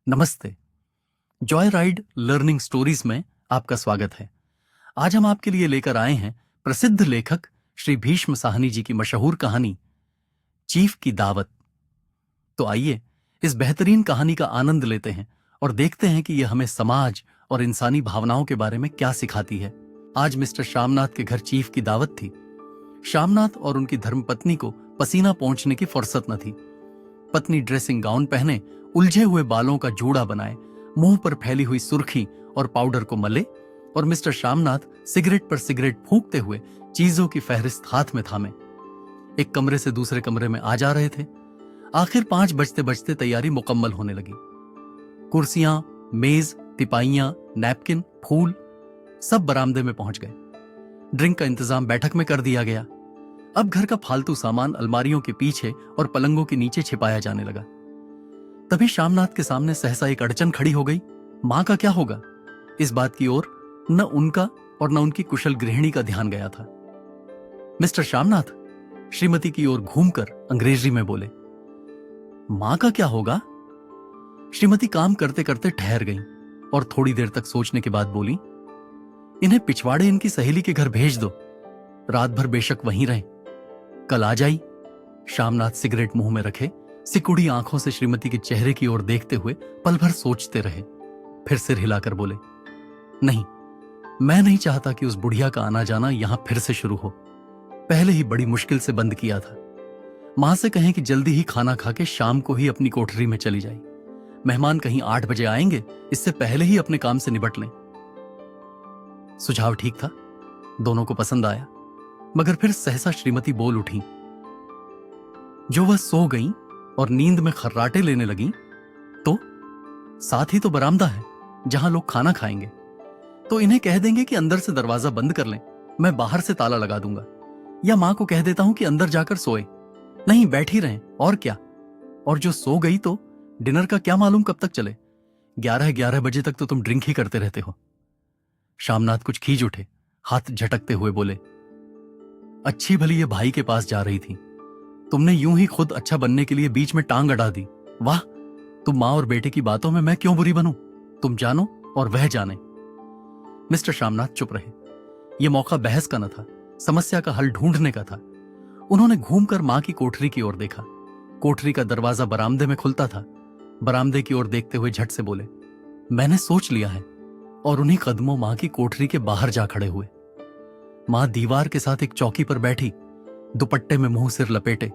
नमस्ते। Joy ride learning stories में आपका स्वागत है। आज हम आपके लिए लेकर आए हैं प्रसिद्ध लेखक श्री भीष्म साहनी जी की मशहूर कहानी चीफ की दावत। तो आइए इस बेहतरीन कहानी का आनंद लेते हैं और देखते हैं कि यह हमें समाज और इंसानी भावनाओं के बारे में क्या सिखाती है। आज मिस्टर श्यामनाथ के घर चीफ की दावत थी। श्यामनाथ और उनकी धर्मपत्नी को पसीना पोंछने की फुर्सत न थी। पत्नी ड्रेसिंग गाउन पहने, उलझे हुए बालों का जूड़ा बनाए, मुंह पर फैली हुई सुर्खी और पाउडर को मले, और मिस्टर श्यामनाथ सिगरेट पर सिगरेट फूंकते हुए चीजों की फहरिस्त हाथ में थामे एक कमरे से दूसरे कमरे में आ जा रहे थे। आखिर 5 बजते बजते तैयारी मुकम्मल होने लगी। कुर्सियां, मेज, तिपाइयां, नैपकिन, फूल सब बरामदे में पहुंच गए। ड्रिंक का इंतजाम बैठक में कर दिया गया। अब घर का फालतू सामान अलमारियों के पीछे और पलंगों के नीचे छिपाया जाने लगा। तभी श्यामनाथ के सामने सहसा एक अड़चन खड़ी हो गई। मां का क्या होगा, इस बात की ओर न उनका और न उनकी कुशल गृहिणी का ध्यान गया था। मिस्टर श्यामनाथ श्रीमती की ओर घूमकर अंग्रेजी में बोले, मां का क्या होगा? श्रीमती काम करते करते ठहर गईं और थोड़ी देर तक सोचने के बाद बोली, इन्हें पिछवाड़े इनकी सहेली के घर भेज दो, रात भर बेशक वहीं रहें, कल आ जाई। श्यामनाथ सिगरेट मुंह में रखे सिकुड़ी आंखों से श्रीमती के चेहरे की ओर देखते हुए पल भर सोचते रहे। फिर सिर हिलाकर बोले, नहीं, मैं नहीं चाहता कि उस बुढ़िया का आना जाना यहां फिर से शुरू हो। पहले ही बड़ी मुश्किल से बंद किया था। मां से कहें कि जल्दी ही खाना खा के शाम को ही अपनी कोठरी में चली जाए। मेहमान कहीं 8 बजे आएंगे, इससे पहले ही अपने काम से निपट लें। सुझाव ठीक था, दोनों को पसंद आया, मगर फिर सहसा श्रीमती बोल उठी। जो वह सो गईं और नींद में खर्राटे लेने लगीं, तो साथ ही तो बरामदा है जहां लोग खाना खाएंगे, तो इन्हें कह देंगे कि अंदर से दरवाजा बंद कर लें, मैं बाहर से ताला लगा दूंगा। या मां को कह देता हूं कि अंदर जाकर सोए, नहीं बैठी रहें, और क्या। और जो सो गई तो डिनर का क्या मालूम कब तक चले, 11 बजे तक तो तुम ड्रिंक ही करते रहते हो। श्यामनाथ कुछ खींच उठे, हाथ झटकते हुए बोले, अच्छी भली ये भाई के पास जा रही थी, तुमने यूं ही खुद अच्छा बनने के लिए बीच में टांग अड़ा दी। वाह, तुम मां और बेटे की बातों में मैं क्यों बुरी बनूं, तुम जानो और वह जाने। मिस्टर श्यामनाथ चुप रहे। यह मौका बहस का न था, समस्या का हल ढूंढने का था। उन्होंने घूमकर मां की कोठरी की ओर देखा। कोठरी का दरवाजा बरामदे में खुलता था। बरामदे की ओर देखते हुए झट से बोले, मैंने सोच लिया है, और उन्हीं कदमों मां की कोठरी के बाहर जा खड़े हुए। मां दीवार के साथ एक चौकी पर बैठी, दुपट्टे में मुंह सिर लपेटे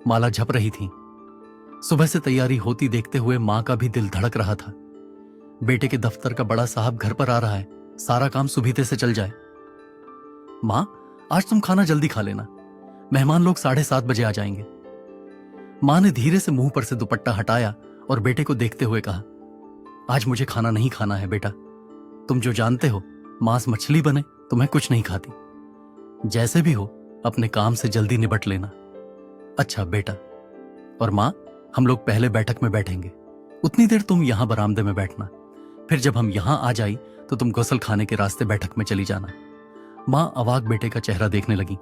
माला झप रही थी। सुबह से तैयारी होती देखते हुए मां का भी दिल धड़क रहा था। बेटे के दफ्तर का बड़ा साहब घर पर आ रहा है, सारा काम सुबीते से चल जाए। मां, आज तुम खाना जल्दी खा लेना, मेहमान लोग 7:30 बजे आ जाएंगे। मां ने धीरे से मुंह पर से दुपट्टा हटाया और बेटे को देखते हुए कहा, आज मुझे खाना नहीं खाना है बेटा, तुम जो जानते हो, मांस मछली बने तो मैं कुछ नहीं खाती। जैसे भी हो अपने काम से जल्दी निपट लेना। अच्छा बेटा। और मां, हम लोग पहले बैठक में बैठेंगे, उतनी देर तुम यहां बरामदे में बैठना, फिर जब हम यहां आ जाई तो तुम गौसल खाने के रास्ते बैठक में चली जाना। मां अवाक बेटे का चेहरा देखने लगी,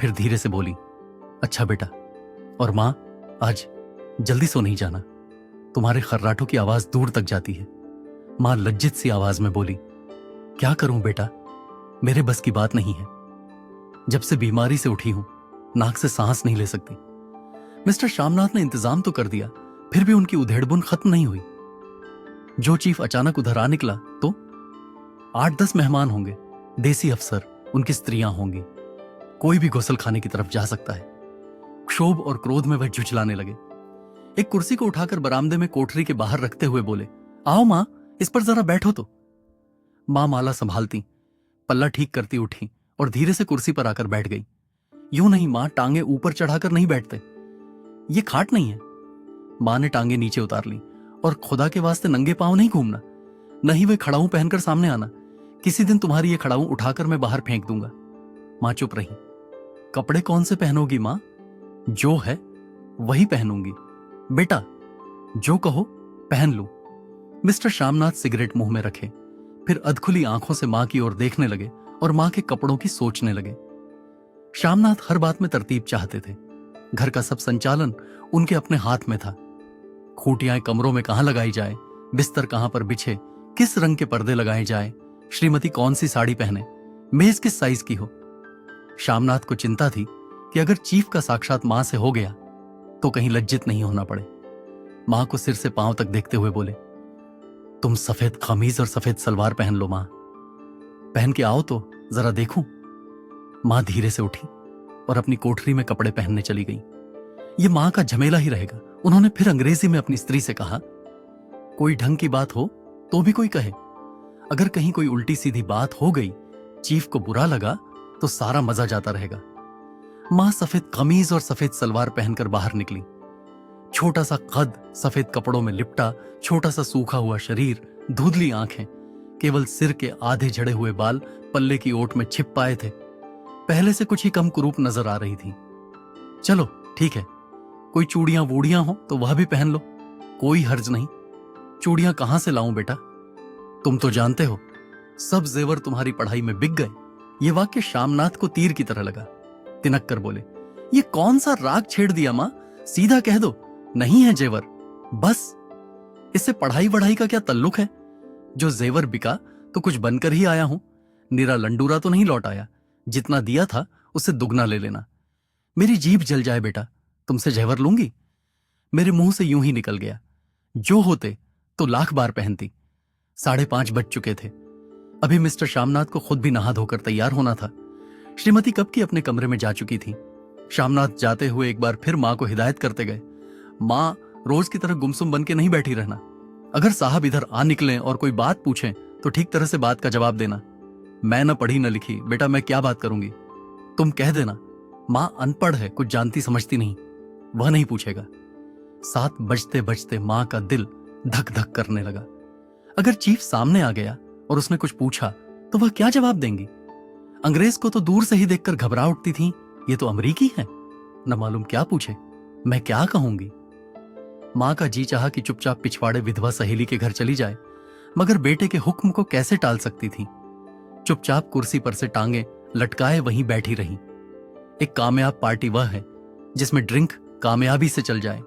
फिर धीरे से बोली, अच्छा बेटा। और मां, आज जल्दी सो नहीं जाना, तुम्हारे खर्राटों की आवाज दूर तक जाती है। मां लज्जित सी आवाज में बोली, क्या करूं बेटा, मेरे बस की बात नहीं है, जब से बीमारी से उठी हूं नाक से सांस नहीं ले सकती। मिस्टर श्यामनाथ ने इंतजाम तो कर दिया, फिर भी उनकी उधेड़बुन खत्म नहीं हुई। जो चीफ अचानक उधर आ निकला तो 8-10 मेहमान होंगे, देसी अफसर, उनकी स्त्रियां होंगी, कोई भी गौसल खाने की तरफ जा सकता है। क्षोभ और क्रोध में वह झुझलाने लगे। एक कुर्सी को उठाकर बरामदे में कोठरी के बाहर रखते हुए बोले, आओ मां, इस पर जरा बैठो तो। मां माला संभालती, पल्ला ठीक करती उठी और धीरे से कुर्सी पर आकर बैठ गई। यूं नहीं मां, टांगे ऊपर चढ़ाकर नहीं बैठते, ये खाट नहीं है। मां ने टांगे नीचे उतार ली, और खुदा के वास्ते नंगे पांव नहीं घूमना, नहीं वे खड़ाऊ पहनकर सामने आना, किसी दिन तुम्हारी ये खड़ाऊ उठाकर मैं बाहर फेंक दूंगा। मां चुप रही। कपड़े कौन से पहनोगी मां, जो है वही पहनूंगी बेटा, जो कहो पहन लूं। मिस्टर श्यामनाथ सिगरेट मुंह में रखे, फिर अधखुली आंखों से मां की ओर देखने लगे और मां के कपड़ों की सोचने लगे। श्यामनाथ हर बात में तरतीब चाहते थे। घर का सब संचालन उनके अपने हाथ में था। खूंटियां कमरों में कहां लगाई जाए, बिस्तर कहां पर बिछे, किस रंग के पर्दे लगाए जाए, श्रीमती कौन सी साड़ी पहने, मेज किस साइज की हो। श्यामनाथ को चिंता थी कि अगर चीफ का साक्षात मां से हो गया तो कहीं लज्जित नहीं होना पड़े। मां को सिर से पांव तक देखते हुए बोले, तुम सफेद कमीज और सफेद सलवार पहन लो मां, पहन के आओ तो जरा देखूं। मां धीरे से उठी और अपनी कोठरी में कपड़े पहनने चली गई। ये मां का झमेला ही रहेगा। उन्होंने फिर अंग्रेजी में अपनी स्त्री से कहा, कोई ढंग की बात हो तो भी कोई कहे, अगर कहीं कोई उल्टी सीधी बात हो गई, चीफ को बुरा लगा तो सारा मजा जाता रहेगा। मां सफेद कमीज और सफेद सलवार पहनकर बाहर निकली। छोटा सा कद, सफेद कपड़ों में लिपटा छोटा सा सूखा हुआ शरीर, धुंधली आंखें, केवल सिर के आधे झड़े हुए बाल पल्ले की ओट में छिप पाए थे। पहले से कुछ ही कम कुरूप नजर आ रही थी। चलो ठीक है, कोई चूड़ियां वूड़ियां हो तो वह भी पहन लो, कोई हर्ज नहीं। चूड़ियां कहां से लाऊं बेटा, तुम तो जानते हो सब जेवर तुम्हारी पढ़ाई में बिक गए। ये वाक्य श्यामनाथ को तीर की तरह लगा। तिनक कर बोले, ये कौन सा राग छेड़ दिया मां, सीधा कह दो नहीं है जेवर, बस। इससे पढ़ाई वढ़ाई का क्या तल्लुक है। जो जेवर बिका तो कुछ बनकर ही आया हूं, निरा लंडूरा तो नहीं लौट आया। जितना दिया था उससे दुगना ले लेना। मेरी जीभ जल जाए बेटा, तुमसे जेवर लूंगी। मेरे मुंह से यूं ही निकल गया, जो होते तो लाख बार पहनती। 5:30 बज चुके थे। अभी मिस्टर श्यामनाथ को खुद भी नहा धोकर तैयार होना था। श्रीमती कब की अपने कमरे में जा चुकी थी। श्यामनाथ जाते हुए एक बार फिर मां को हिदायत करते गए, मां रोज की तरह गुमसुम बन के नहीं बैठी रहना। अगर साहब इधर आ निकलें और कोई बात पूछें तो ठीक तरह से बात का जवाब देना। मैं न पढ़ी न लिखी बेटा, मैं क्या बात करूंगी। तुम कह देना मां अनपढ़ है, कुछ जानती समझती नहीं, वह नहीं पूछेगा। 7 बजते बजते मां का दिल धक धक करने लगा। अगर चीफ सामने आ गया और उसने कुछ पूछा तो वह क्या जवाब देंगी। अंग्रेज को तो दूर से ही देखकर घबरा उठती थी, ये तो अमरीकी है, न मालूम क्या पूछे, मैं क्या कहूंगी। मां का जी चाहा कि चुपचाप पिछवाड़े विधवा सहेली के घर चली जाए, मगर बेटे के हुक्म को कैसे टाल सकती थी। चुपचाप कुर्सी पर से टांगे लटकाए वहीं बैठी रही। एक कामयाब पार्टी वह है जिसमें ड्रिंक कामयाबी से चल जाए।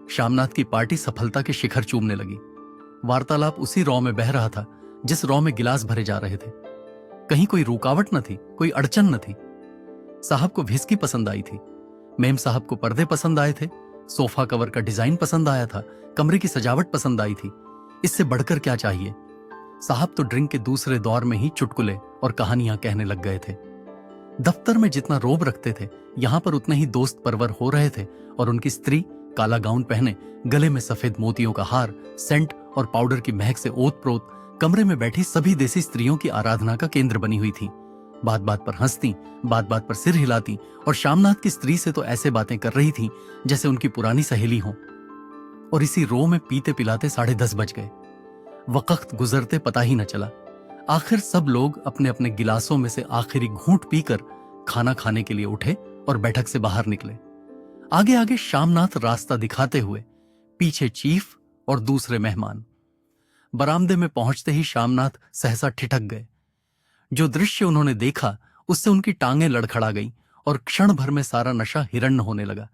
श्यामनाथ की पार्टी सफलता के शिखर चूमने लगी। वार्तालाप उसी रॉ में बह रहा था जिस रॉ में गिलास भरे जा रहे थे। कहीं कोई रुकावट न थी, कोई अड़चन न थी। साहब को व्हिस्की पसंद आई थी, मेम साहब को पर्दे पसंद आए थे, सोफा कवर का डिजाइन पसंद आया था, कमरे की सजावट पसंद आई थी। इससे बढ़कर क्या चाहिए। साहब तो ड्रिंक के दूसरे दौर में ही चुटकुले और कहानियां कहने लग गए थे। दफ्तर में जितना रोब रखते थे, यहां पर उतने ही दोस्त परवर हो रहे थे। और उनकी स्त्री काला गाउन पहने, गले में सफेद मोतियों का हार, सेंट और पाउडर की महक से ओत प्रोत कमरे में बैठी सभी देसी स्त्रियों की आराधना का केंद्र बनी हुई थी। बात बात पर हंसती, बात बात पर सिर हिलाती और श्यामनाथ की स्त्री से तो ऐसे बातें कर रही थी जैसे उनकी पुरानी सहेली हो। और इसी रो में पीते पिलाते 10:30 बज गए। वक्त गुजरते पता ही न चला। आखिर सब लोग अपने अपने गिलासों में से आखिरी घूंट पीकर खाना खाने के लिए उठे और बैठक से बाहर निकले। आगे आगे श्यामनाथ रास्ता दिखाते हुए, पीछे चीफ और दूसरे मेहमान। बरामदे में पहुंचते ही श्यामनाथ सहसा ठिठक गए। जो दृश्य उन्होंने देखा उससे उनकी टांगें लड़खड़ा गई और क्षण भर में सारा नशा हिरण्य होने लगा।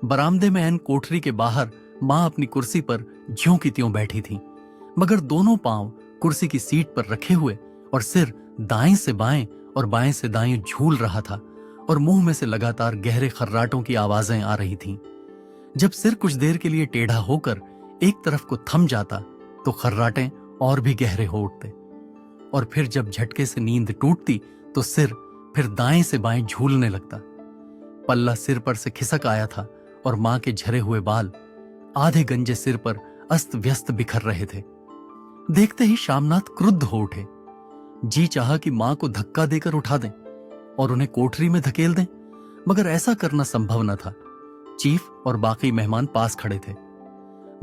बरामदे में एन कोठरी के बाहर मां अपनी कुर्सी पर ज्यों की त्यों बैठी थी, मगर दोनों पांव कुर्सी की सीट पर रखे हुए और सिर दाएं से बाएं और बाएं से दाएं झूल रहा था और मुंह में से लगातार गहरे खर्राटों की आवाजें आ रही थीं। जब सिर कुछ देर के लिए टेढ़ा होकर एक तरफ को थम जाता तो खर्राटे और भी गहरे हो उठते और फिर जब झटके से नींद टूटती तो सिर फिर दाएं से बाएं झूलने लगता। पल्ला सिर पर से खिसक आया था और मां के झरे हुए बाल आधे गंजे सिर पर अस्त व्यस्त बिखर रहे थे। देखते ही श्यामनाथ क्रुद्ध हो उठे। जी चाहा कि मां को धक्का देकर उठा दें और उन्हें कोठरी में धकेल दें, मगर ऐसा करना संभव न था। चीफ और बाकी मेहमान पास खड़े थे।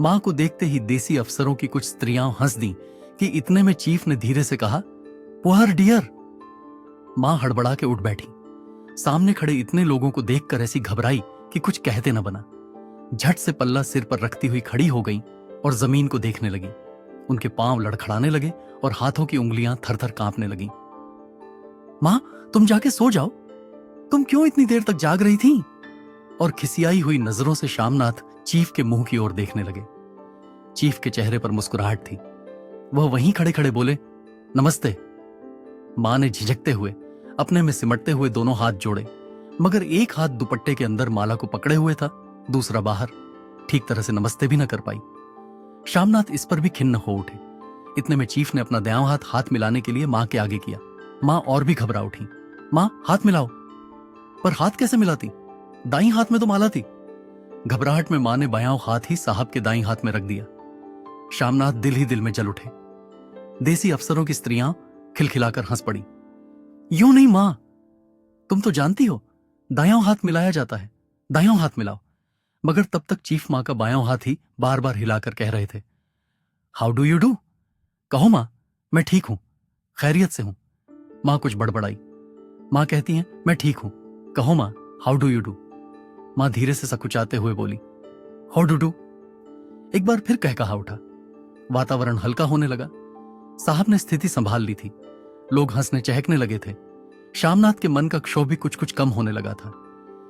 मां को देखते ही देसी अफसरों की कुछ स्त्रियां हंस दी कि इतने में चीफ ने धीरे से कहा, पुअर डियर। मां हड़बड़ा के उठ बैठी। सामने खड़े इतने लोगों को देखकर ऐसी घबराई कि कुछ कहते न बना। झट से पल्ला सिर पर रखती हुई खड़ी हो गई और जमीन को देखने लगी। उनके पांव लड़खड़ाने लगे और हाथों की उंगलियां थरथर कांपने लगी। मां, तुम जाके सो जाओ, तुम क्यों इतनी देर तक जाग रही थी? और खिसियाई हुई नजरों से श्यामनाथ चीफ के मुंह की ओर देखने लगे। चीफ के चेहरे पर मुस्कुराहट थी। वह वहीं खड़े खड़े बोले, नमस्ते। मां ने झिझकते हुए अपने में सिमटते हुए दोनों हाथ जोड़े, मगर एक हाथ दुपट्टे के अंदर माला को पकड़े हुए था, दूसरा बाहर। ठीक तरह से नमस्ते भी न कर पाई। श्यामनाथ इस पर भी खिन्न हो उठे। इतने में चीफ ने अपना दायां हाथ मिलाने के लिए मां के आगे किया। मां और भी घबरा उठी। मां, हाथ मिलाओ। पर हाथ कैसे मिलाती? दाईं हाथ में तो माला थी। घबराहट में मां ने बायां हाथ ही साहब के दाईं हाथ में रख दिया। श्यामनाथ दिल ही दिल में जल उठे। देसी अफसरों की स्त्रियां खिलखिलाकर हंस पड़ी। यूं नहीं मां, तुम तो जानती हो दायां हाथ मिलाया जाता है, दायां हाथ मिलाओ। मगर तब तक चीफ मां का बायां हाथ ही बार बार हिलाकर कह रहे थे, हाउ डू यू डू? कहो मां, मैं ठीक हूं, खैरियत से हूं। मां कुछ बड़बड़ाई। मां कहती हैं, मैं ठीक हूं, कहो मां, हाउ डू यू डू? मां धीरे से सकुचाते हुए बोली, हाउ डू डू। एक बार फिर कह कहा उठा। वातावरण हल्का होने लगा। साहब ने स्थिति संभाल ली थी। लोग हंसने चहकने लगे थे। श्यामनाथ के मन का क्षोभ भी कुछ कुछ कम होने लगा था।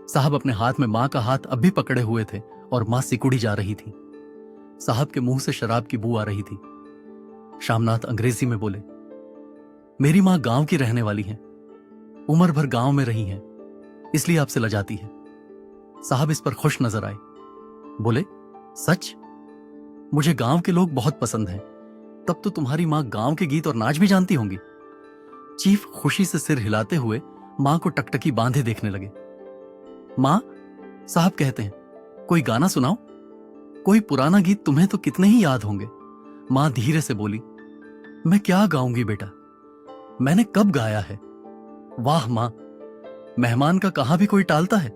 साहब अपने हाथ में मां का हाथ अब भी पकड़े हुए थे और मां सिकुड़ी जा रही थी। साहब के मुंह से शराब की बू आ रही थी। श्यामनाथ अंग्रेजी में बोले, मेरी मां गांव की रहने वाली है, उम्र भर गांव में रही है, इसलिए आपसे लजाती है। साहब इस पर खुश नजर आए। बोले, सच? मुझे गांव के लोग बहुत पसंद हैं। तब तो तुम्हारी मां गांव के गीत और नाच भी जानती होंगी। चीफ खुशी से सिर हिलाते हुए मां को टकटकी बांधे देखने लगे। मां, साहब कहते हैं, कोई गाना सुनाओ। कोई पुराना गीत तुम्हें तो कितने ही याद होंगे। मां धीरे से बोली, मैं क्या गाऊंगी बेटा, मैंने कब गाया है? वाह मां, मेहमान का कहां भी कोई टालता है।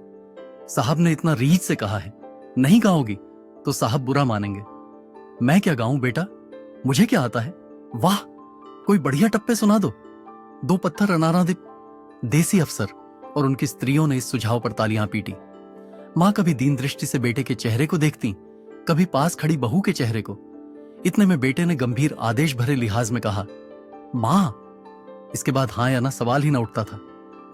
साहब ने इतना रीझ से कहा है, नहीं गाओगी तो साहब बुरा मानेंगे। मैं क्या गाऊं बेटा, मुझे क्या आता है? वाह, कोई बढ़िया टप्पे सुना दो। दो पत्थर अनारा दे। देसी अफसर और उनकी स्त्रियों ने इस सुझाव पर तालियां पीटी। मां कभी दीन दृष्टि से बेटे के चेहरे को देखती, कभी पास खड़ी बहू के चेहरे को। इतने में बेटे ने गंभीर आदेश भरे लिहाज में कहा, मां। इसके बाद हां या ना सवाल ही ना उठता था।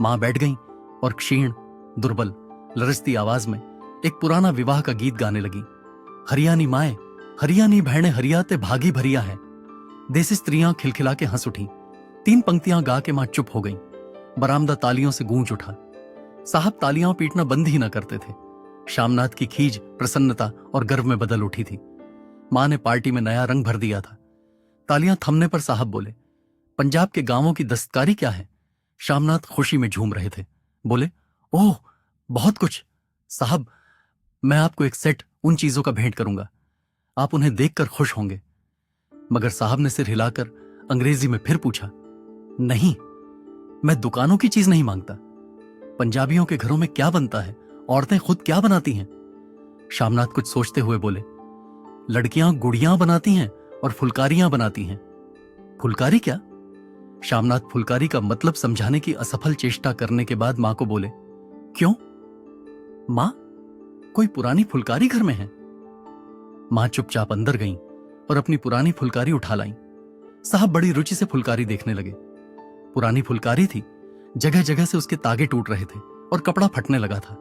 मां बैठ गईं और क्षीण, दुर्बल, लरजती आवाज में एक पुराना विवाह का गीत गाने लगी। हरियाणी माए, हरियाणी बहने हरियाते भागी भरिया है। देसी स्त्रियां खिलखिला के हंस उठी। 3 पंक्तियां गा के मां चुप हो गईं। बरामदा तालियों से गूंज उठा। साहब तालियां पीटना बंद ही ना करते थे। श्यामनाथ की खीज प्रसन्नता और गर्व में बदल उठी थी। मां ने पार्टी में नया रंग भर दिया था। तालियां थमने पर साहब बोले, पंजाब के गांवों की दस्तकारी क्या है? श्यामनाथ खुशी में झूम रहे थे। बोले, ओह, बहुत कुछ साहब, मैं आपको एक सेट उन चीजों का भेंट करूंगा, आप उन्हें देखकर खुश होंगे। मगर साहब ने सिर हिलाकर अंग्रेजी में फिर पूछा, नहीं, मैं दुकानों की चीज नहीं मांगता। पंजाबियों के घरों में क्या बनता है, औरतें खुद क्या बनाती हैं? श्यामनाथ कुछ सोचते हुए बोले, लड़कियां गुड़ियां बनाती हैं और फुलकारियां बनाती हैं। फुलकारी क्या? श्यामनाथ फुलकारी का मतलब समझाने की असफल चेष्टा करने के बाद मां को बोले, क्यों मां, कोई पुरानी फुलकारी घर में है? मां चुपचाप अंदर गईं और अपनी पुरानी फुलकारी उठा लाईं। साहब बड़ी रुचि से फुलकारी देखने लगे। पुरानी फुलकारी थी, जगह जगह से उसके तागे टूट रहे थे और कपड़ा फटने लगा था।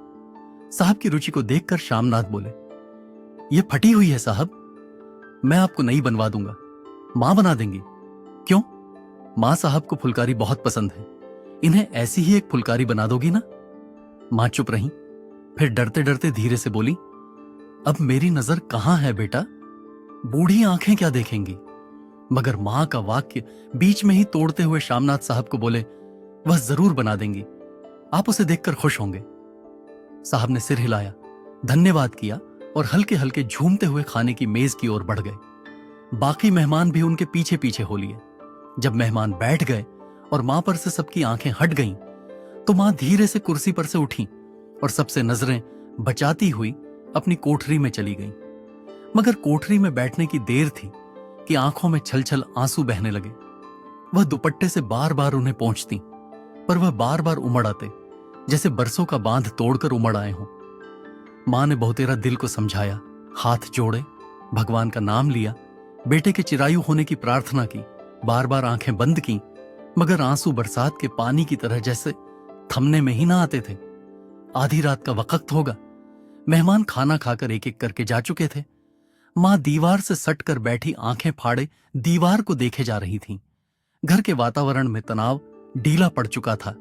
साहब की रुचि को देखकर श्यामनाथ बोले, यह फटी हुई है साहब, मैं आपको नई बनवा दूंगा। मां बना देंगी? क्यों? मां साहब को फुलकारी बहुत पसंद है, इन्हें ऐसी ही एक फुलकारी बना दोगी ना? मां चुप रहीं, फिर डरते डरते धीरे से बोली, अब मेरी नजर कहां है बेटा, बूढ़ी आंखें क्या देखेंगी? मगर मां का वाक्य बीच में ही तोड़ते हुए श्यामनाथ साहब को बोले, वह जरूर बना देंगी, आप उसे देखकर खुश होंगे। साहब ने सिर हिलाया, धन्यवाद किया और हल्के हल्के झूमते हुए खाने की मेज की ओर बढ़ गए। बाकी मेहमान भी उनके पीछे पीछे हो लिए। जब मेहमान बैठ गए और मां पर से सबकी आंखें हट गईं, तो मां धीरे से कुर्सी पर से उठी और सबसे नजरें बचाती हुई अपनी कोठरी में चली गईं। मगर कोठरी में बैठने की देर थी कि आंखों में छल छल आंसू बहने लगे। वह दुपट्टे से बार बार उन्हें पहुंचती, पर वह बार बार उमड़ आते, जैसे बरसों का बांध तोड़कर उमड़ आए हों। मां ने बहुतेरा दिल को समझाया, हाथ जोड़े, भगवान का नाम लिया, बेटे के चिरायु होने की प्रार्थना की, बार बार आंखें बंद की, मगर आंसू बरसात के पानी की तरह जैसे थमने में ही ना आते थे। आधी रात का वक्त होगा। मेहमान खाना खाकर एक एक करके जा चुके थे। मां दीवार से सटकर बैठी आंखें फाड़े दीवार को देखे जा रही थीं। घर के वातावरण में तनाव ढीला पड़ चुका था।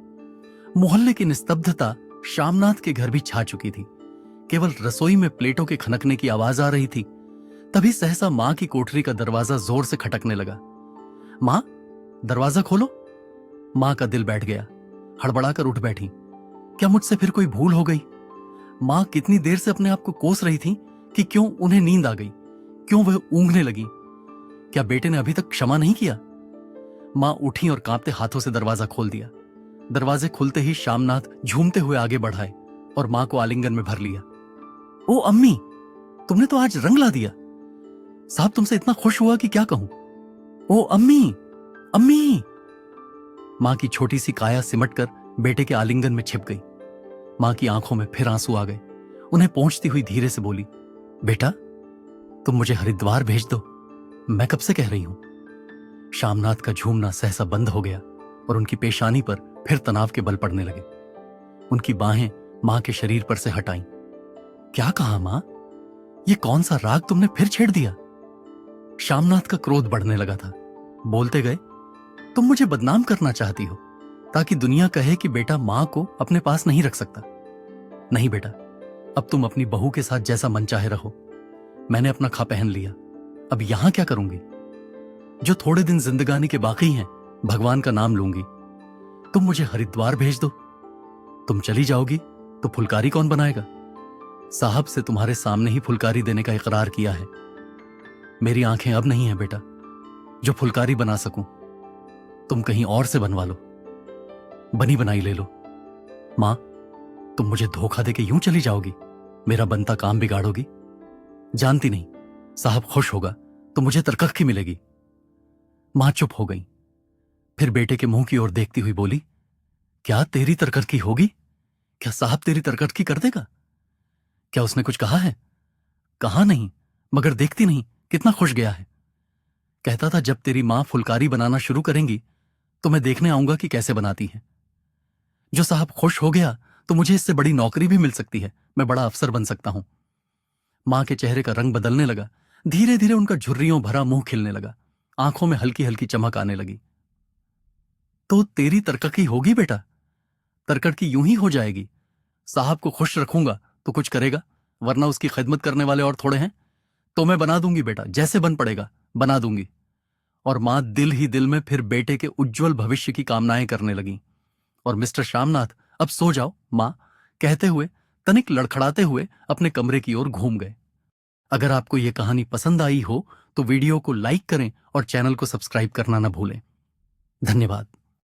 मोहल्ले की निस्तब्धता श्यामनाथ के घर भी छा चुकी थी। केवल रसोई में प्लेटों के खनकने की आवाज आ रही थी। तभी सहसा मां की कोठरी का दरवाजा जोर से खटकने लगा। मां, दरवाजा खोलो। मां का दिल बैठ गया। हड़बड़ाकर उठ बैठी। क्या मुझसे फिर कोई भूल हो गई? मां कितनी देर से अपने आप को कोस रही थी कि क्यों उन्हें नींद आ गई, क्यों वह ऊँघने लगी। क्या बेटे ने अभी तक क्षमा नहीं किया? मां उठी और कांपते हाथों से दरवाजा खोल दिया। दरवाजे खुलते ही श्यामनाथ झूमते हुए आगे बढ़ाए और मां को आलिंगन में भर लिया। ओ अम्मी, तुमने तो आज रंग ला दिया। साहब तुमसे इतना खुश हुआ कि क्या कहूं। ओ अम्मी, अम्मी। मां की छोटी सी काया सिमटकर बेटे के आलिंगन में छिप गई। मां की आंखों में फिर आंसू आ गए। उन्हें पहुंचती हुई धीरे से बोली, बेटा तुम मुझे हरिद्वार भेज दो, मैं कब से कह रही हूं। श्यामनाथ का झूमना सहसा बंद हो गया और उनकी पेशानी पर फिर तनाव के बल पड़ने लगे। उनकी बाहें मां के शरीर पर से हटाईं। क्या कहा मां? ये कौन सा राग तुमने फिर छेड़ दिया? श्यामनाथ का क्रोध बढ़ने लगा था। बोलते गए, तुम मुझे बदनाम करना चाहती हो ताकि दुनिया कहे कि बेटा मां को अपने पास नहीं रख सकता। नहीं बेटा, अब तुम अपनी बहू के साथ जैसा मन चाहे रहो। मैंने अपना खा पहन लिया, अब यहां क्या करूंगी? जो थोड़े दिन जिंदगानी के बाकी हैं, भगवान का नाम लूंगी। तुम मुझे हरिद्वार भेज दो। तुम चली जाओगी तो फुलकारी कौन बनाएगा? साहब से तुम्हारे सामने ही फुलकारी देने का इकरार किया है। मेरी आंखें अब नहीं है बेटा जो फुलकारी बना सकूं। तुम कहीं और से बनवा लो, बनी बनाई ले लो। मां, तुम मुझे धोखा देके यूं चली जाओगी, मेरा बनता काम बिगाड़ोगी। जानती नहीं, साहब खुश होगा तो मुझे तरक्की मिलेगी। मां चुप हो गई। फिर बेटे के मुंह की ओर देखती हुई बोली, क्या तेरी तरक्की होगी? क्या साहब तेरी तरक्की कर देगा? क्या उसने कुछ कहा है? कहा नहीं, मगर देखती नहीं कितना खुश गया है। कहता था जब तेरी मां फुलकारी बनाना शुरू करेंगी तो मैं देखने आऊंगा कि कैसे बनाती है। जो साहब खुश हो गया तो मुझे इससे बड़ी नौकरी भी मिल सकती है, मैं बड़ा अफसर बन सकता हूं। मां के चेहरे का रंग बदलने लगा। धीरे धीरे उनका झुर्रियों भरा मुंह खिलने लगा। आंखों में हल्की हल्की चमक आने लगी। तो तेरी तरक्की होगी बेटा, तरक्की यूं ही हो जाएगी। साहब को खुश रखूंगा तो कुछ करेगा, वरना उसकी खिदमत करने वाले और थोड़े हैं। तो मैं बना दूंगी बेटा, जैसे बन पड़ेगा बना दूंगी। और मां दिल ही दिल में फिर बेटे के उज्जवल भविष्य की कामनाएं करने लगी। और मिस्टर श्यामनाथ, अब सो जाओ मां, कहते हुए तनिक लड़खड़ाते हुए अपने कमरे की ओर घूम गए। अगर आपको यह कहानी पसंद आई हो तो वीडियो को लाइक करें और चैनल को सब्सक्राइब करना ना भूलें। धन्यवाद।